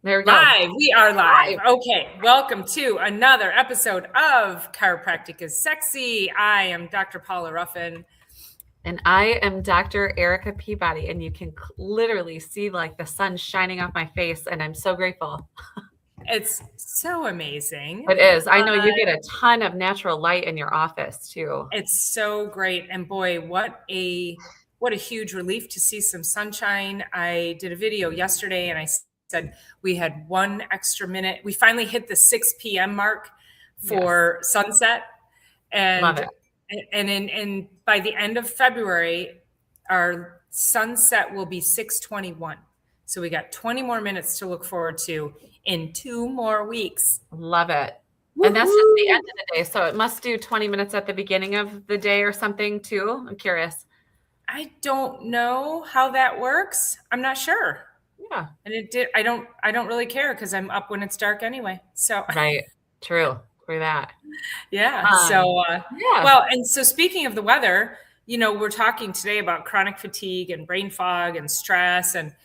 There we go. Live. We are live. Okay. Welcome to another episode of Chiropractic Is Sexy. I am Dr. Paula Ruffin. And I am Dr. Erica Peabody, and you can literally see like the sun shining off my face, and I'm so grateful. It's so amazing. It is. I know you get a ton of natural light in your office too. It's so great. And boy, what a huge relief to see some sunshine. I did a video yesterday and I said we had one extra minute. We finally hit the 6 p.m. mark for sunset. Love And it. and by the end of February, our sunset will be 6:21. So we got 20 more minutes to look forward to in 2 more weeks. Love it. Woo-hoo! And that's just the end of the day. So it must do 20 minutes at the beginning of the day or something too. I'm curious. I don't know how that works. I'm not sure. Yeah. And I don't really care because I'm up when it's dark anyway. So Right. True. For that. yeah. Yeah. Well, and so speaking of the weather, we're talking today about chronic fatigue and brain fog and stress and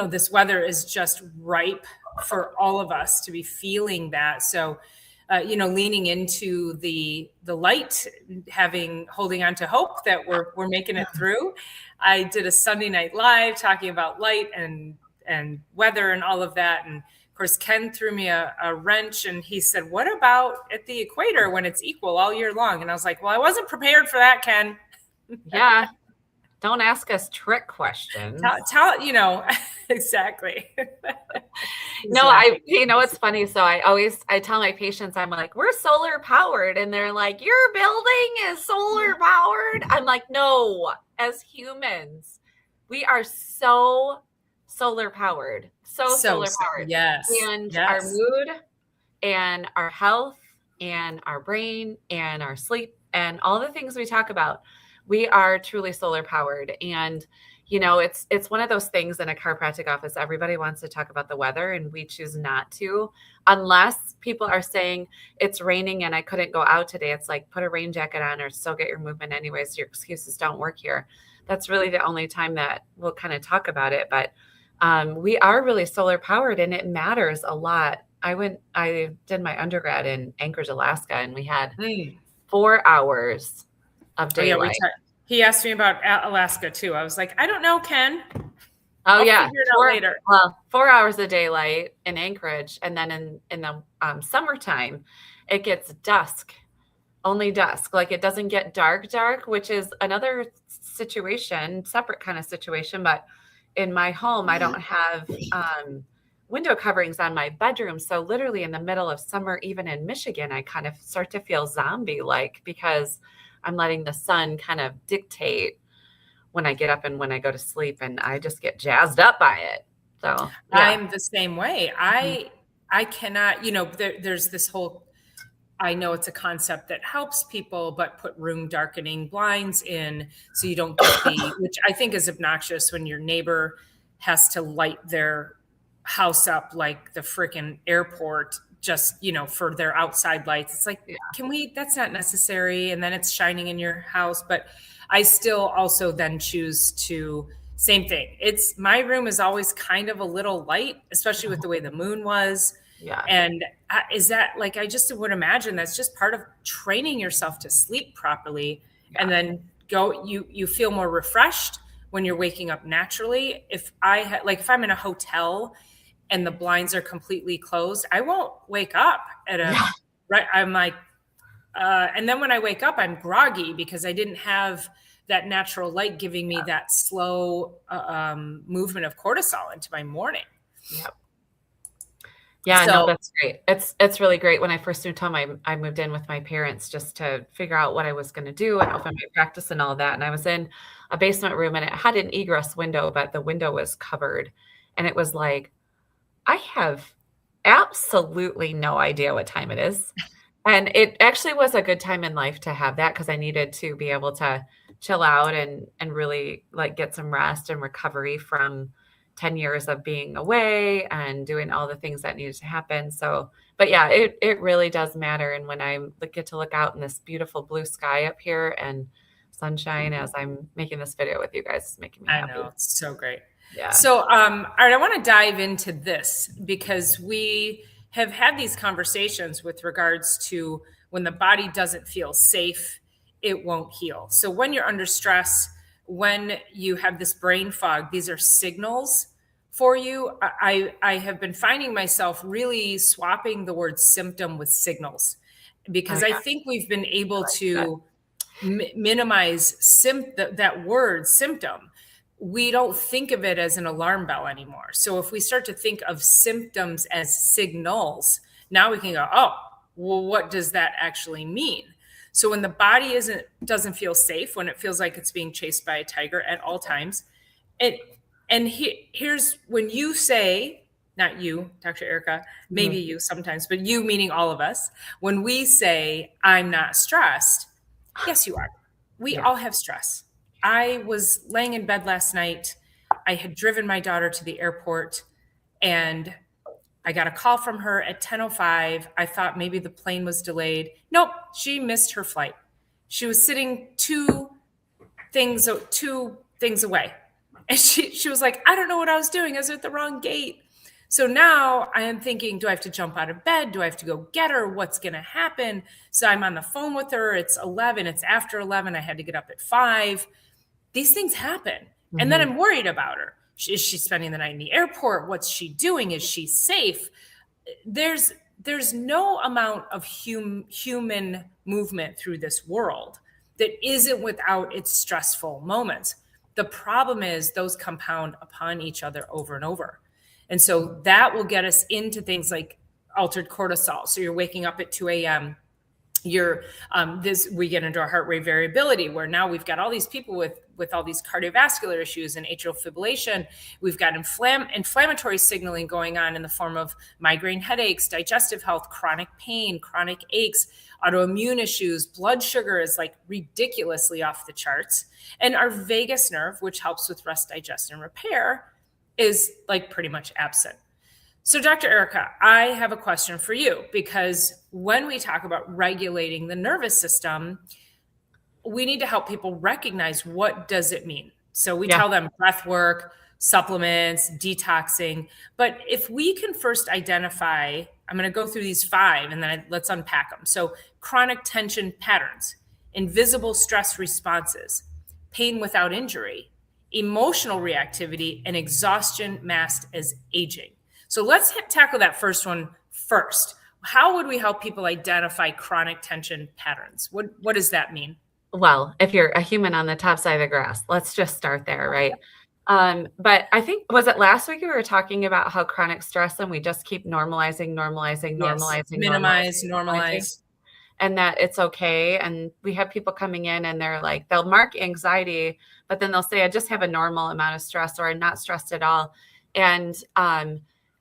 this weather is just ripe for all of us to be feeling that. So, leaning into the light, holding on to hope that we're making it through. I did a Sunday night live talking about light and weather and all of that. And of course, Ken threw me a wrench and he said, "What about at the equator when it's equal all year long?" And I was like, "Well, I wasn't prepared for that, Ken." Yeah. Don't ask us trick questions. Tell exactly. No, it's funny. So I tell my patients, I'm like, we're solar powered. And they're like, your building is solar powered. I'm like, no, as humans, we are so solar powered, so solar powered. Yes. And our mood and our health and our brain and our sleep and all the things we talk about, we are truly solar powered. And, it's one of those things in a chiropractic office. Everybody wants to talk about the weather and we choose not to, unless people are saying it's raining and I couldn't go out today. It's like, put a rain jacket on or still get your movement anyways. Your excuses don't work here. That's really the only time that we'll kind of talk about it. But we are really solar powered and it matters a lot. I did my undergrad in Anchorage, Alaska, and we had 4 hours of daylight. He asked me about Alaska too. I was like, I don't know, Ken. I'll figure it out later. Well, 4 hours of daylight in Anchorage, and then in the summertime, it gets dusk, only dusk. Like it doesn't get dark, which is another situation, separate kind of situation. But in my home, I don't have window coverings on my bedroom. So literally in the middle of summer, even in Michigan, I kind of start to feel zombie-like because I'm letting the sun kind of dictate when I get up and when I go to sleep, and I just get jazzed up by it. So yeah. I'm the same way. I cannot, there's this whole, I know it's a concept that helps people, but put room darkening blinds in so you don't get which I think is obnoxious when your neighbor has to light their house up like the freaking airport just, for their outside lights. It's like, that's not necessary. And then it's shining in your house. But I still also then choose to, same thing. My room is always kind of a little light, especially with the way the moon was. Yeah. And is that like, I just would imagine that's just part of training yourself to sleep properly. Yeah. And then you feel more refreshed when you're waking up naturally. If I'm in a hotel and the blinds are completely closed, I won't wake up right. I'm like, and then when I wake up, I'm groggy because I didn't have that natural light giving me that slow movement of cortisol into my morning. Yep. Yeah, no, that's great. It's really great. When I first moved home, I moved in with my parents just to figure out what I was going to do and open my practice and all that. And I was in a basement room and it had an egress window, but the window was covered. And it was like, I have absolutely no idea what time it is. And it actually was a good time in life to have that because I needed to be able to chill out and really like get some rest and recovery from 10 years of being away and doing all the things that needed to happen. So, but yeah, it really does matter. And when I get to look out in this beautiful blue sky up here and sunshine as I'm making this video with you guys, it's making me happy. I know, it's so great. Yeah. So, all right, I want to dive into this because we have had these conversations with regards to when the body doesn't feel safe, it won't heal. So, when you're under stress, when you have this brain fog, these are signals for you. I have been finding myself really swapping the word symptom with signals Oh, because I yeah. think we've been able That. to minimize that word symptom. We don't think of it as an alarm bell anymore. So if we start to think of symptoms as signals, now we can go, oh, well, what does that actually mean? So when the body doesn't feel safe, when it feels like it's being chased by a tiger at all times, here's when you say, not you, Dr. Erica, maybe you sometimes, but you meaning all of us, when we say, I'm not stressed, yes, you are. We all have stress. I was laying in bed last night. I had driven my daughter to the airport and I got a call from her at 10:05. I thought maybe the plane was delayed. Nope, she missed her flight. She was sitting two things away. And she was like, I don't know what I was doing. I was at the wrong gate. So now I am thinking, do I have to jump out of bed? Do I have to go get her? What's going to happen? So I'm on the phone with her. It's 11. It's after 11. I had to get up at 5. These things happen. And then I'm worried about her. Is she spending the night in the airport? What's she doing? Is she safe? There's no amount of human movement through this world that isn't without its stressful moments. The problem is those compound upon each other over and over. And so that will get us into things like altered cortisol. So you're waking up at 2 a.m. We get into our heart rate variability where now we've got all these people with all these cardiovascular issues and atrial fibrillation. We've got inflammatory signaling going on in the form of migraine headaches, digestive health, chronic pain, chronic aches, autoimmune issues. Blood sugar is like ridiculously off the charts. And our vagus nerve, which helps with rest, digest, and repair, is like pretty much absent. So, Dr. Erica, I have a question for you because when we talk about regulating the nervous system, we need to help people recognize what does it mean. So we tell them breath work, supplements, detoxing. But if we can first identify, I'm going to go through these 5 and then let's unpack them. So chronic tension patterns, invisible stress responses, pain without injury, emotional reactivity, and exhaustion masked as aging. So let's tackle that first one first. How would we help people identify chronic tension patterns? What does that mean? Well, if you're a human on the top side of the grass, let's just start there, right? But I think, was it last week we were talking about how chronic stress and we just keep normalizing, minimize, normalize. And that it's okay. And we have people coming in and they're like, they'll mark anxiety, but then they'll say, I just have a normal amount of stress or I'm not stressed at all. And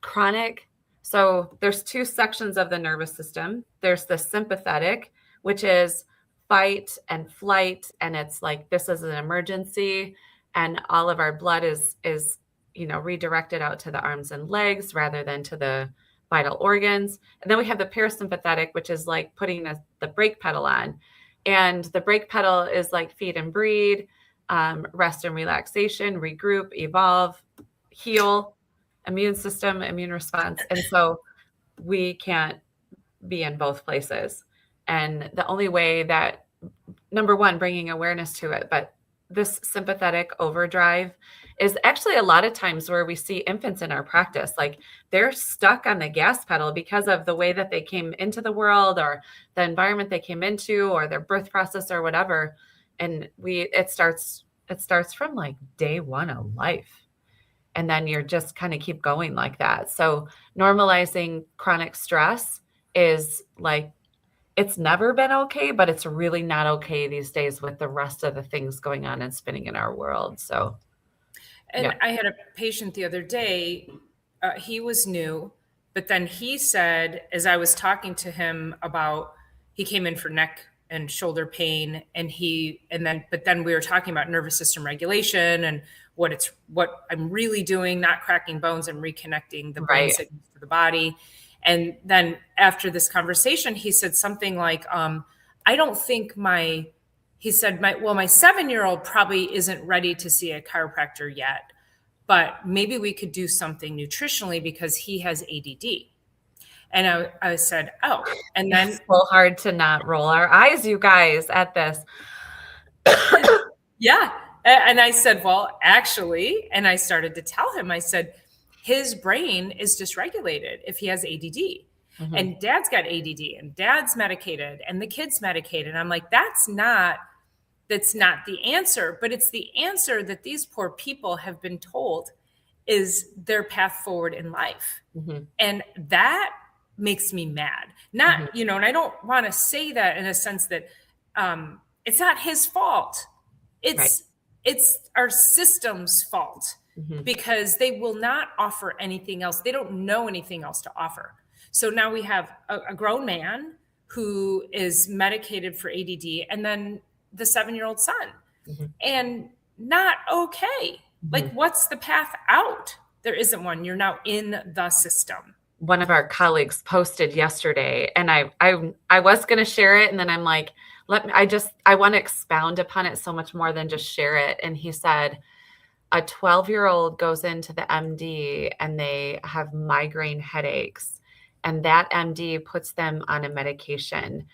chronic, so there's 2 sections of the nervous system. There's the sympathetic, which is fight and flight. And it's like, this is an emergency. And all of our blood is redirected out to the arms and legs rather than to the vital organs. And then we have the parasympathetic, which is like putting the brake pedal on. And the brake pedal is like feed and breathe, rest and relaxation, regroup, evolve, heal, immune system, immune response. And so we can't be in both places. And the only way that, number one, bringing awareness to it, but this sympathetic overdrive is actually a lot of times where we see infants in our practice, like they're stuck on the gas pedal because of the way that they came into the world or the environment they came into or their birth process or whatever. And it starts from like day 1 of life. And then you're just kind of keep going like that. So normalizing chronic stress is like, it's never been okay, but it's really not okay these days with the rest of the things going on and spinning in our world. So, and I had a patient the other day, he was new, but then he said, as I was talking to him about, he came in for neck and shoulder pain but then we were talking about nervous system regulation and what I'm really doing, not cracking bones and reconnecting the brain signals to the body. And then after this conversation, he said something like, I don't think my 7-year-old probably isn't ready to see a chiropractor yet, but maybe we could do something nutritionally because he has ADD. And I said, oh, and then it's so hard to not roll our eyes, you guys, at this. Yeah. And I said, well, actually, and I started to tell him, I said, his brain is dysregulated if he has ADD. Mm-hmm. And dad's got ADD and dad's medicated and the kid's medicated. And I'm like, that's not the answer, but it's the answer that these poor people have been told is their path forward in life. Mm-hmm. And that makes me mad. Not, mm-hmm. you know, and I don't want to say that in a sense that it's not his fault. It's our system's fault, mm-hmm. because they will not offer anything else. They don't know anything else to offer. So now we have a grown man who is medicated for ADD and then the 7-year-old son, mm-hmm. and not okay. Mm-hmm. Like, what's the path out? There isn't one. You're now in the system. One of our colleagues posted yesterday, and I was going to share it. And then I'm like, I want to expound upon it so much more than just share it. And he said, a 12-year-old goes into the MD and they have migraine headaches, and that MD puts them on a medication.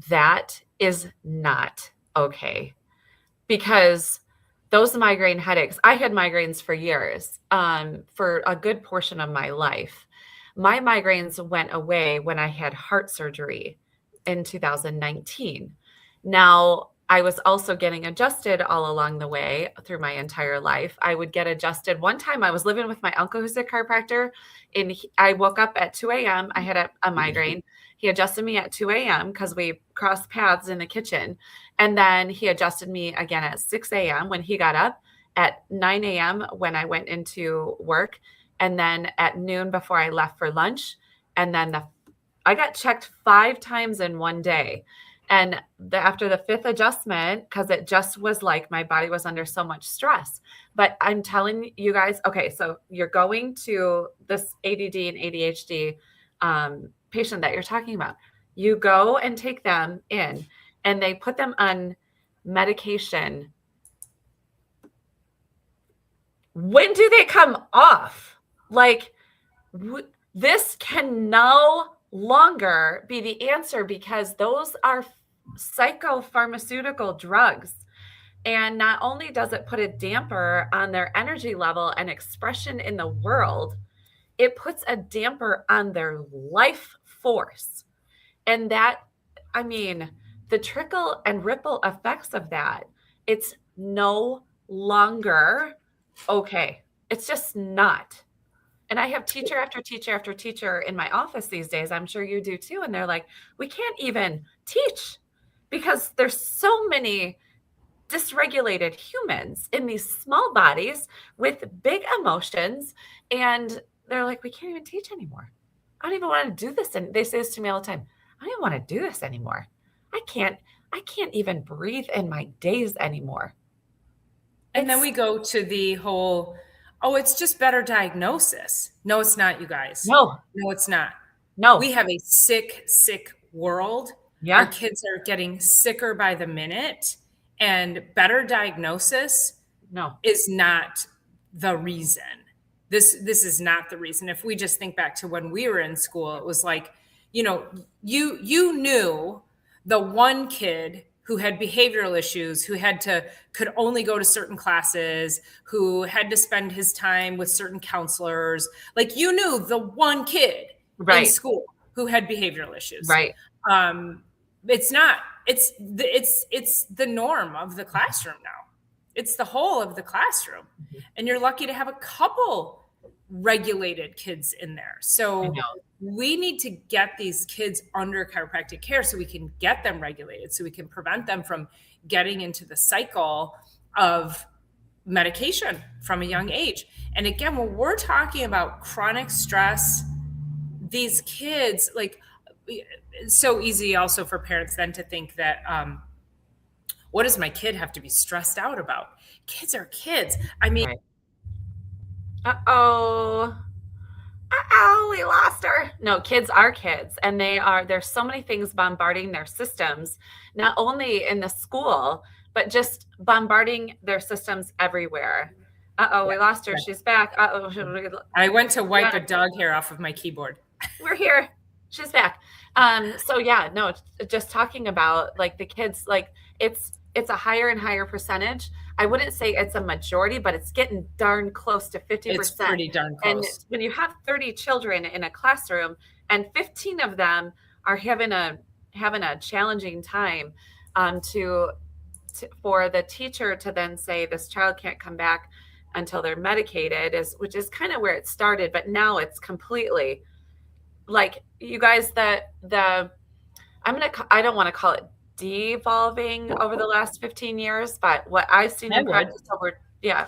That is not okay, because those migraine headaches, I had migraines for years, for a good portion of my life. My migraines went away when I had heart surgery in 2019. Now, I was also getting adjusted all along the way through my entire life. I would get adjusted. One time I was living with my uncle who's a chiropractor, and I woke up at 2 a.m. I had a migraine. He adjusted me at 2 a.m. because we crossed paths in the kitchen. And then he adjusted me again at 6 a.m. when he got up, at 9 a.m. when I went into work, and then at noon before I left for lunch. And then I got checked 5 times in one day. And after the 5th adjustment, because it just was like my body was under so much stress. But I'm telling you guys, okay, so you're going to this ADD and ADHD patient that you're talking about. You go and take them in, and they put them on medication. When do they come off? Like, this can no longer be the answer, because those are psychopharmaceutical drugs. And not only does it put a damper on their energy level and expression in the world, it puts a damper on their life force. And that, I mean, the trickle and ripple effects of that, it's no longer okay. It's just not. And I have teacher after teacher after teacher in my office these days. I'm sure you do too. And they're like, we can't even teach because there's so many dysregulated humans in these small bodies with big emotions. And they're like, we can't even teach anymore. I don't even want to do this. And they say this to me all the time. I don't even want to do this anymore. I can't even breathe in my days anymore. And then we go to the whole, oh, it's just better diagnosis. No, it's not, you guys. No, it's not. No. We have a sick world. Yeah. Our kids are getting sicker by the minute, and better diagnosis is not the reason. This is not the reason. If we just think back to when we were in school, it was like, you know, you knew the one kid who had behavioral issues, who could only go to certain classes, who had to spend his time with certain counselors. Like, you knew the one kid in school who had behavioral issues. Right. It's not, it's the norm of the classroom now. It's the whole of the classroom. Mm-hmm. And you're lucky to have a couple regulated kids in there. So we need to get these kids under chiropractic care so we can get them regulated, so we can prevent them from getting into the cycle of medication from a young age. And again, when we're talking about chronic stress, these kids, like, it's so easy also for parents then to think that, what does my kid have to be stressed out about? Kids are kids. I mean, we lost her. No, kids are kids. And there's so many things bombarding their systems, not only in the school, but just bombarding their systems everywhere. Uh-oh, Yeah. we lost her. Yeah. She's back. Uh-oh. I went to wipe a dog hair off of my keyboard. We're here. She's back. So yeah, no, just talking about like the kids, like it's a higher and higher percentage. I wouldn't say it's a majority, but it's getting darn close to 50%. It's pretty darn And close. when you have 30 children in a classroom and 15 of them are having a challenging time, for the teacher to then say this child can't come back until they're medicated, which is kind of where it started, but now it's completely like, you guys, I don't want to call it devolving over the last 15 years, but what I've seen in practice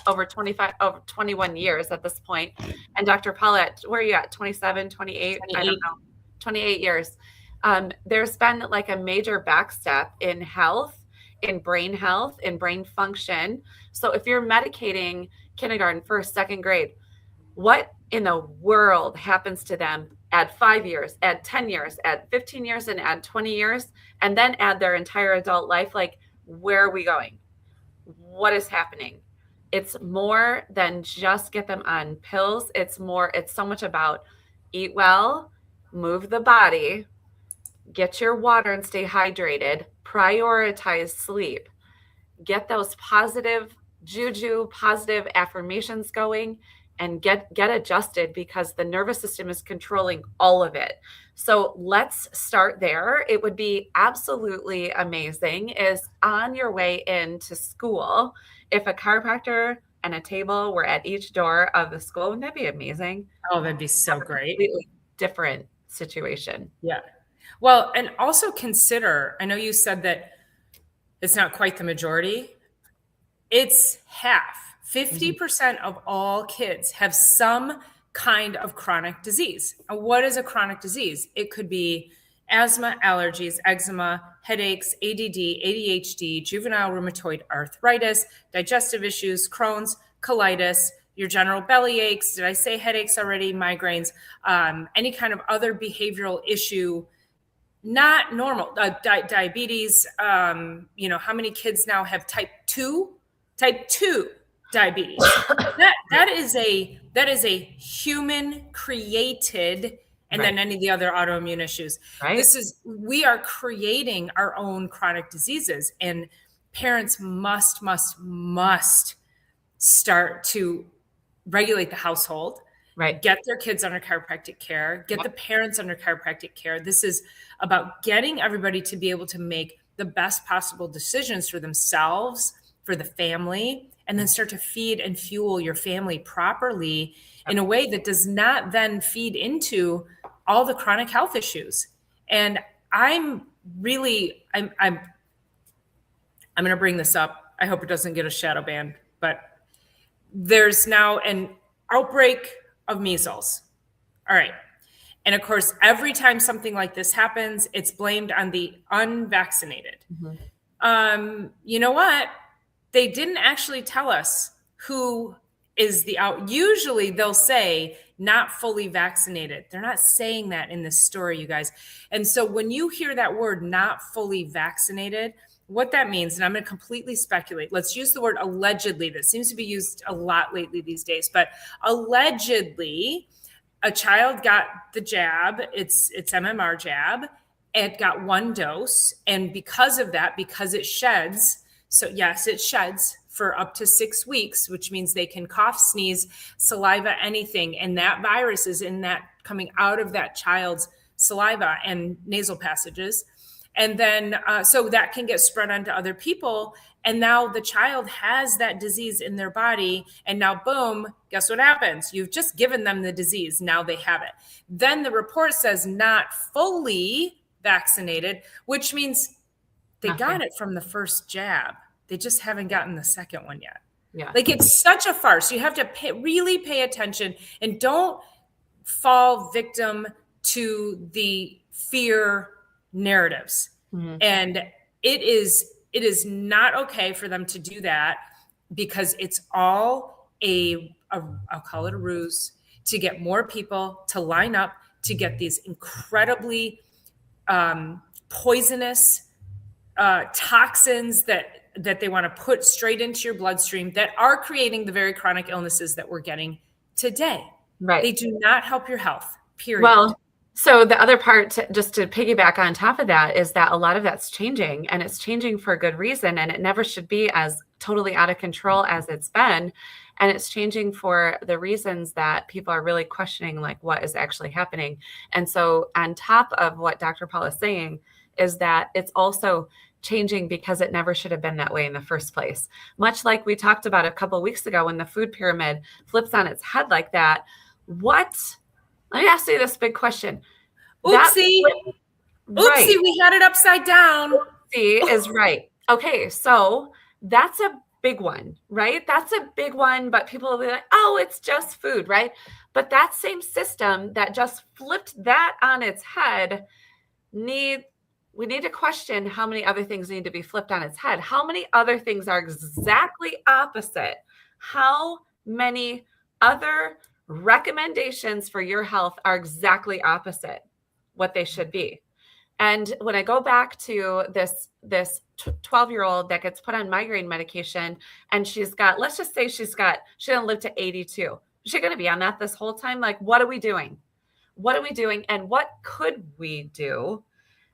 over 21 years at this point. And Dr. Paulette, where are you at? 27, 28? I don't know. 28 years. There's been like a major backstep in health, in brain health, in brain function. So if you're medicating kindergarten, first, second grade, what in the world happens to them? Add 5 years, add 10 years, add 15 years, and add 20 years, and then add their entire adult life. Like, where are we going? What is happening? It's more than just get them on pills. It's so much about eat well, move the body, get your water and stay hydrated, prioritize sleep, get those positive juju, positive affirmations going, and get adjusted, because the nervous system is controlling all of it. So let's start there. It would be absolutely amazing is on your way into school, if a chiropractor and a table were at each door of the school, wouldn't that be amazing? Oh, that'd be so great. Completely different situation. Yeah. Well, and also consider, I know you said that it's not quite the majority. It's half. 50% of all kids have some kind of chronic disease. And what is a chronic disease? It could be asthma, allergies, eczema, headaches, ADD, ADHD, juvenile rheumatoid arthritis, digestive issues, Crohn's, colitis, your general belly aches. Did I say headaches already? Migraines, any kind of other behavioral issue, not normal. Diabetes, how many kids now have type 2 diabetes? that is a human created, and then any of the other autoimmune issues. Right. We are creating our own chronic diseases, and parents must start to regulate the household. Right. Get their kids under chiropractic care, get the parents under chiropractic care. This is about getting everybody to be able to make the best possible decisions for themselves, for the family, and then start to feed and fuel your family properly in a way that does not then feed into all the chronic health issues. And I'm going to bring this up. I hope it doesn't get a shadow ban, but there's now an outbreak of measles. All right. And of course, every time something like this happens, it's blamed on the unvaccinated. Mm-hmm. You know what? They didn't actually tell us who is usually they'll say not fully vaccinated. They're not saying that in this story, you guys. And so when you hear that word not fully vaccinated, what that means, and I'm going to completely speculate. Let's use the word allegedly. That seems to be used a lot lately these days, but allegedly a child got the jab, it's MMR jab, and got one dose. And because of that, because it sheds, so yes, it sheds for up to 6 weeks, which means they can cough, sneeze, saliva, anything. And that virus is in that coming out of that child's saliva and nasal passages. And then, so that can get spread onto other people. And now the child has that disease in their body. And now, boom, guess what happens? You've just given them the disease. Now they have it. Then the report says not fully vaccinated, which means they got it from the first jab. They just haven't gotten the second one yet. Yeah. Like, it's such a farce. You have to really pay attention and don't fall victim to the fear narratives. Mm-hmm. And it is not okay for them to do that, because it's all I'll call it a ruse to get more people to line up to get these incredibly poisonous toxins that that they want to put straight into your bloodstream that are creating the very chronic illnesses that we're getting today. Right. They do not help your health, period. Well, so the other part, just to piggyback on top of that, is that a lot of that's changing, and it's changing for a good reason. And it never should be as totally out of control as it's been. And it's changing for the reasons that people are really questioning, like, what is actually happening. And so on top of what Dr. Paul is saying is that it's also changing because it never should have been that way in the first place. Much like we talked about a couple of weeks ago, when the food pyramid flips on its head like that, let me ask you this big question. Oopsie. Right. Oopsie, we had it upside down. Oopsie is right. Okay, so that's a big one, right? That's a big one, but people will be like, oh, it's just food, right? But that same system that just flipped that on its head, we need to question how many other things need to be flipped on its head. How many other things are exactly opposite? How many other recommendations for your health are exactly opposite what they should be? And when I go back to this 12-year-old that gets put on migraine medication, and she's got, let's just say she didn't live to 82. Is she going to be on that this whole time? Like, what are we doing? What are we doing? And what could we do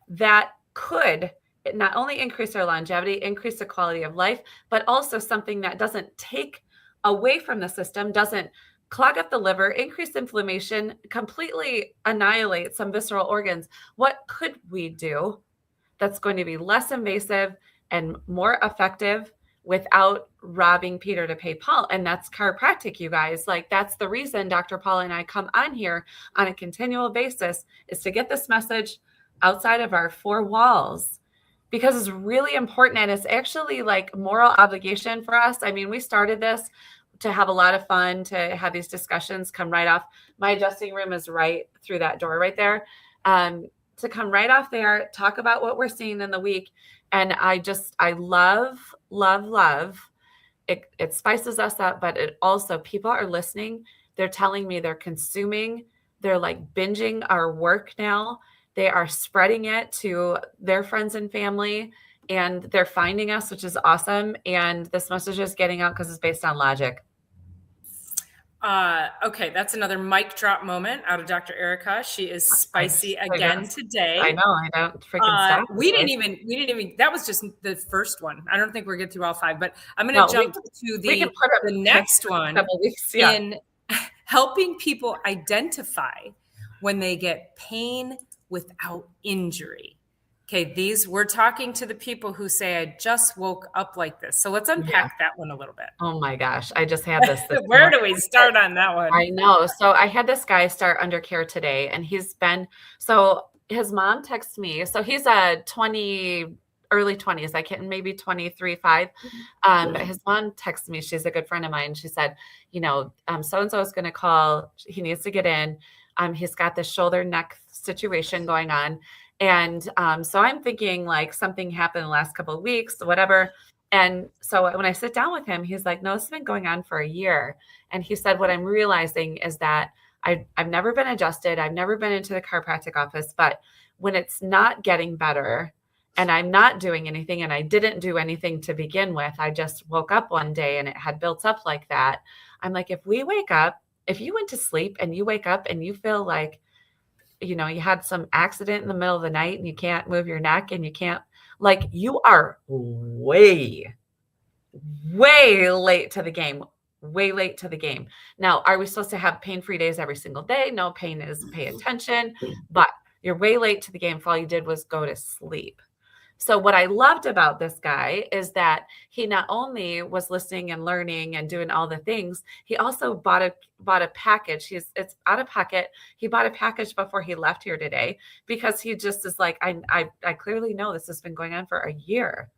that could not only increase our longevity, increase the quality of life, but also something that doesn't take away from the system, doesn't clog up the liver, increase inflammation, completely annihilate some visceral organs? What could we do that's going to be less invasive and more effective without robbing Peter to pay Paul? And that's chiropractic, you guys. Like, that's the reason Dr. Paul and I come on here on a continual basis, is to get this message outside of our four walls, because it's really important. And it's actually like moral obligation for us. I mean, we started this to have a lot of fun, to have these discussions come right off. My adjusting room is right through that door right there. To come right off there, talk about what we're seeing in the week. And I love it. It spices us up, but it also, people are listening. They're telling me they're consuming, they're like binging our work now. They are spreading it to their friends and family, and they're finding us, which is awesome. And this message is getting out because it's based on logic. Okay, that's another mic drop moment out of Dr. Erica. She is spicy again today. I know. I don't freaking stop. We didn't even. That was just the first one. I don't think we're getting through all five, but I'm going to jump to the next one in helping people identify when they get pain without injury. Okay, we're talking to the people who say, I just woke up like this. So let's unpack that one a little bit. Oh my gosh, I just had this. Where do we start on that one? I know. So I had this guy start undercare today, and so his mom texted me. So he's a early 20s. I can't, maybe 23, 5. But his mom texted me. She's a good friend of mine. She said, so-and-so is going to call. He needs to get in. He's got this shoulder neck situation going on. And so I'm thinking like something happened in the last couple of weeks, whatever. And so when I sit down with him, he's like, no, this has been going on for a year. And he said, what I'm realizing is that I've never been adjusted. I've never been into the chiropractic office, but when it's not getting better and I'm not doing anything, and I didn't do anything to begin with, I just woke up one day and it had built up like that. I'm like, if you went to sleep and you wake up and you feel like, you had some accident in the middle of the night and you can't move your neck and you can't, like, you are way late to the game. Way late to the game. Now, are we supposed to have pain-free days every single day? No, pain is pay attention, but you're way late to the game if all you did was go to sleep. So what I loved about this guy is that he not only was listening and learning and doing all the things, he also bought a package. It's out of pocket. He bought a package before he left here today, because he just is like, I clearly know this has been going on for a year.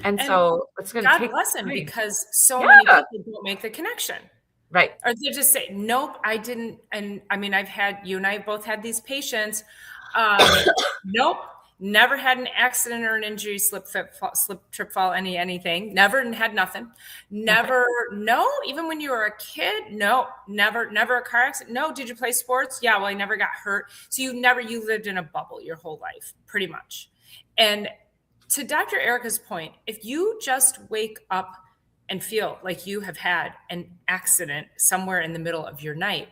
And so it's going to take God bless him, because so many people don't make the connection. Right. Or they just say, nope, I didn't. And I mean, you and I both had these patients. Nope. Never had an accident or an injury, slip, trip, fall, anything. Never had nothing. Never, no. Even when you were a kid, no. Never a car accident. No. Did you play sports? Yeah. Well, I never got hurt. So you lived in a bubble your whole life, pretty much. And to Dr. Erica's point, if you just wake up and feel like you have had an accident somewhere in the middle of your night,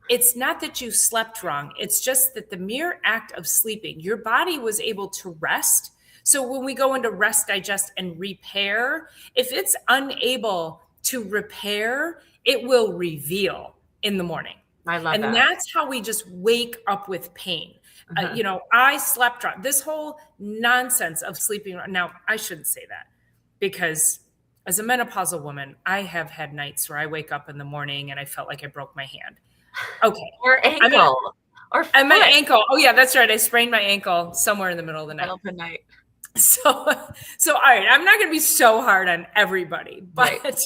it's not that you slept wrong. It's just that the mere act of sleeping, your body was able to rest. So when we go into rest, digest, and repair, if it's unable to repair, it will reveal in the morning. I love that. And that's how we just wake up with pain. I slept wrong. This whole nonsense of sleeping. Now, I shouldn't say that, because as a menopausal woman, I have had nights where I wake up in the morning and I felt like I broke my hand. Okay. Or ankle. Or foot. And my ankle. Oh yeah, that's right. I sprained my ankle somewhere in the middle of the night. Open night. So all right, I'm not going to be so hard on everybody, but Right.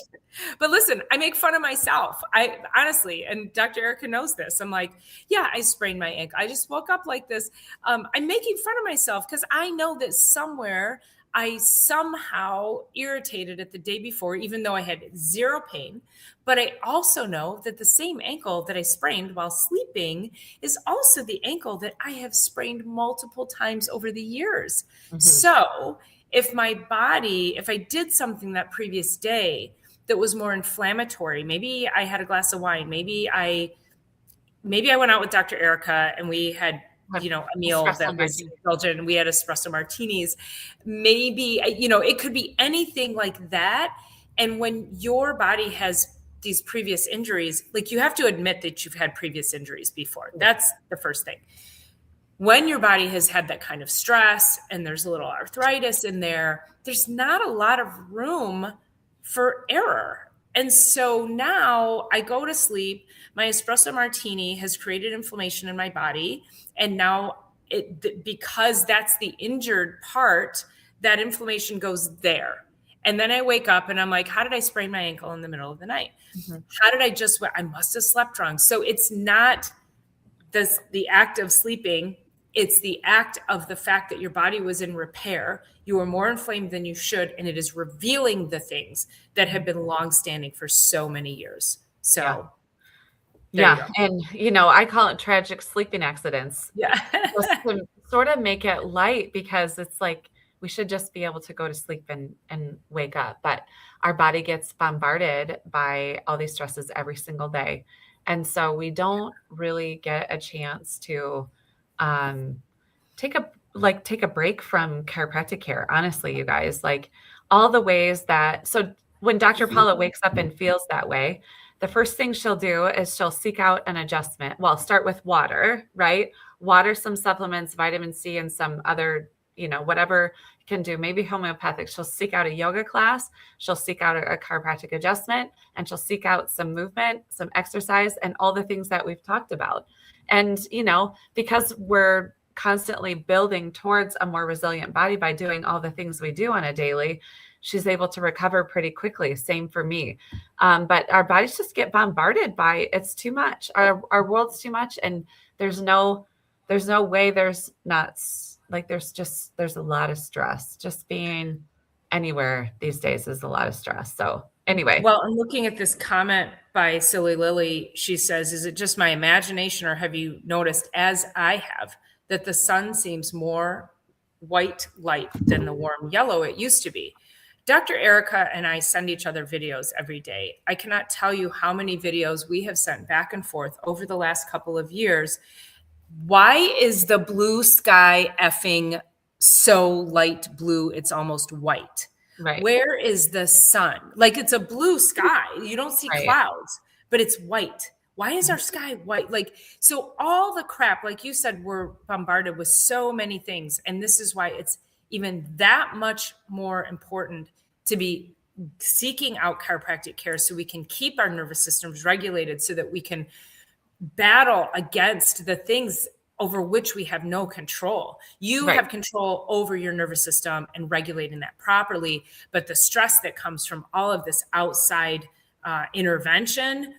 But listen, I make fun of myself. I honestly, and Dr. Erica knows this. I'm like, yeah, I sprained my ankle. I just woke up like this. I'm making fun of myself because I know that somewhere I somehow irritated it the day before, even though I had zero pain. But I also know that the same ankle that I sprained while sleeping is also the ankle that I have sprained multiple times over the years. Mm-hmm. So if I did something that previous day that was more inflammatory, maybe I had a glass of wine, maybe I went out with Dr. Erica and we had a meal that was indulgent, and we had espresso martinis. Maybe, it could be anything like that. And when your body has these previous injuries, like, you have to admit that you've had previous injuries before. That's the first thing. When your body has had that kind of stress and there's a little arthritis in there, there's not a lot of room for error. And so now I go to sleep, my espresso martini has created inflammation in my body. And now because that's the injured part, that inflammation goes there. And then I wake up and I'm like, how did I sprain my ankle in the middle of the night? Mm-hmm. How did I must have slept wrong. So it's not the act of sleeping. It's the act of the fact that your body was in repair. You were more inflamed than you should. And it is revealing the things that have been longstanding for so many years. So yeah. And, I call it tragic sleeping accidents. Yeah. Just to sort of make it light, because it's like, we should just be able to go to sleep and wake up. But our body gets bombarded by all these stresses every single day. And so we don't really get a chance to take a break from chiropractic care. Honestly, you guys, like, all the ways so when Dr. Paula wakes up and feels that way, the first thing she'll do is she'll seek out an adjustment. Well, start with water, right? Water, some supplements, vitamin C, and some other, whatever you can do, maybe homeopathic. She'll seek out a yoga class. She'll seek out a chiropractic adjustment, and she'll seek out some movement, some exercise, and all the things that we've talked about. And, because we're constantly building towards a more resilient body by doing all the things we do on a daily, she's able to recover pretty quickly. Same for me. But our bodies just get bombarded by, it's too much. Our world's too much. And there's no way there's not, like, there's a lot of stress. Just being anywhere these days is a lot of stress. So anyway. Well, I'm looking at this comment by Silly Lily. She says, is it just my imagination, or have you noticed, as I have, that the sun seems more white light than the warm yellow it used to be? Dr. Erica and I send each other videos every day. I cannot tell you how many videos we have sent back and forth over the last couple of years. Why is the blue sky effing so light blue? It's almost white. Right. Where is the sun? Like, it's a blue sky. You don't see clouds, but it's white. Why is our sky white? Like, so all the crap, like you said, we're bombarded with so many things. And this is why it's even that much more important to be seeking out chiropractic care, so we can keep our nervous systems regulated, so that we can battle against the things over which we have no control. You have control over your nervous system and regulating that properly. But the stress that comes from all of this outside intervention,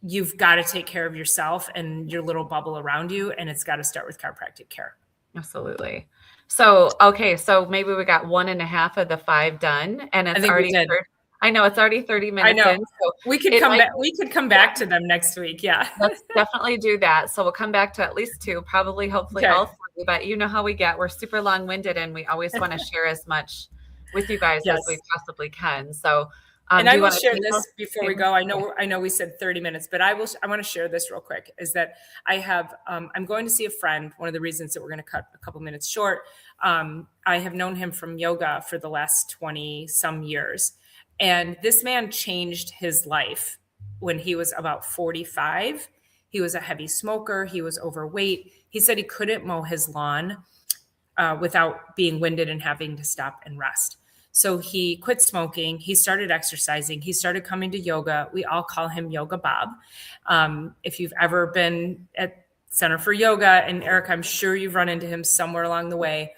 you've got to take care of yourself and your little bubble around you. And it's got to start with chiropractic care. Absolutely. So, okay. So maybe we got 1.5 of the 5 done, and it's already, I know it's already 30 minutes in. So we could come back. We could come back to them next week. Yeah. Let's definitely do that. So we'll come back to at least 2, probably, hopefully all 3. but you know how we get. We're super long-winded, and we always want to share as much with you guys as we Yes. possibly can. So, And do I you will want share to this before we go. I know we said 30 minutes, but I want to share this real quick, is that I have, I'm going to see a friend. One of the reasons that we're going to cut a couple minutes short. I have known him from yoga for the last 20 some years. And this man changed his life when he was about 45. He was a heavy smoker. He was overweight. He said he couldn't mow his lawn without being winded and having to stop and rest. So he quit smoking. He started exercising. He started coming to yoga. We all call him Yoga Bob. If you've ever been at Center for Yoga, and Eric, I'm sure you've run into him somewhere along the way.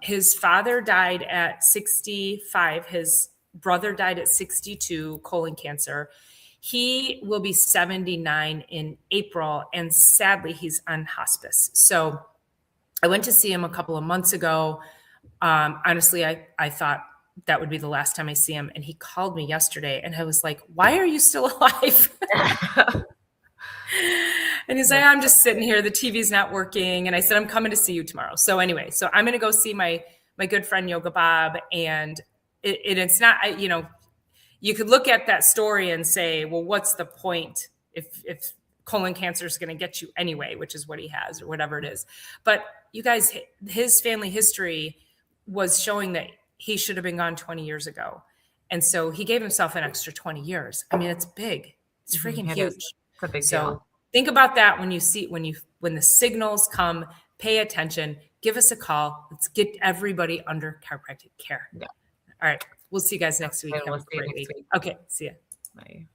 His father died at 65. His brother died at 62, colon cancer. He will be 79 in April, and sadly, he's on hospice. So I went to see him a couple of months ago. Honestly, I thought that would be the last time I see him. And he called me yesterday, and I was like, why are you still alive? And he's like, I'm just sitting here. The TV's not working. And I said, I'm coming to see you tomorrow. So anyway, so I'm going to go see my good friend Yoga Bob. And it's not, you could look at that story and say, well, what's the point if colon cancer is going to get you anyway, which is what he has or whatever it is. But you guys, his family history was showing that he should have been gone 20 years ago. And so he gave himself an extra 20 years. I mean, it's big. It's freaking huge. It's a big so deal. Think about that when the signals come, pay attention, give us a call. Let's get everybody under chiropractic care. Yeah. All right. We'll see you guys next week. Okay, Have a great week. Okay. See ya. Bye.